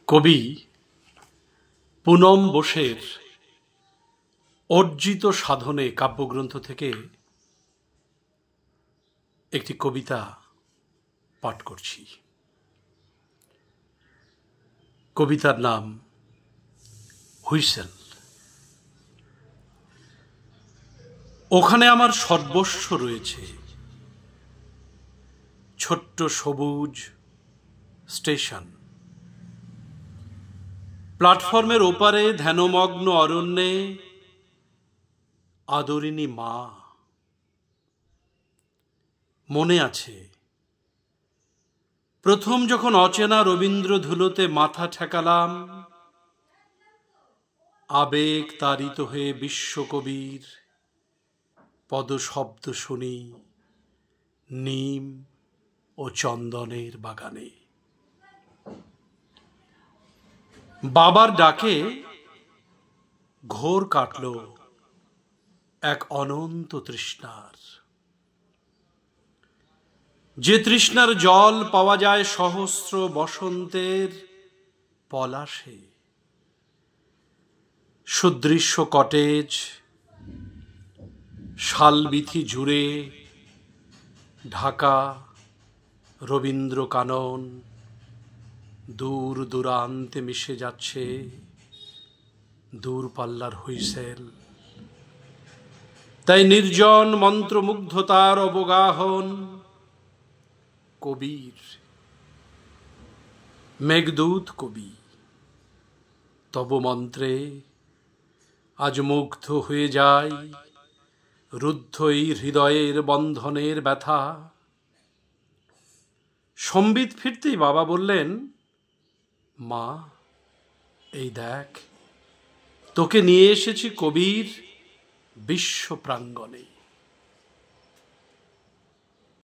কবি পুনম বোসের অর্জিত সাধনে কাব্যগ্রন্থ থেকে একটি কবিতা পাঠ করছি। কবিতার নাম হুইসেল। ওখানে আমার সর্বস্ব রয়েছে, ছোট্ট সবুজ স্টেশন, প্ল্যাটফর্মের ওপারে ধ্যানমগ্ন অরণ্যে আদরিনী মা। মনে আছে প্রথম যখন অচেনা রবীন্দ্র ধুলোতে মাথা ঠেকালাম, আবেগ তাড়িত হয়ে বিশ্বকবির পদশব্দ শুনি নিম ও চন্দনের বাগানে। বাবার ডাকে ঘোর কাটল এক অনন্ত তৃষ্ণার, যে তৃষ্ণার জল পাওয়া যায় সহস্র বসন্তের পলাশে। সুদৃশ্য কটেজ, শালবিথি জুড়ে ঢাকা রবীন্দ্র কানন দূর দূরান্তে মিশে যাচ্ছে দূরপাল্লার হুইসেল। তাই নির্জন মন্ত্রমুগ্ধতার অবগাহন কবির, মেঘদূত কবি। তব মন্ত্রে আজ মুগ্ধ হয়ে যায় রুদ্ধ এই হৃদয়ের বন্ধনের ব্যথা। সম্বিত ফিরতেই বাবা বললেন, মা এই দেখ, তোকে নিয়ে এসেছি কবির বিশ্ব প্রাঙ্গণে।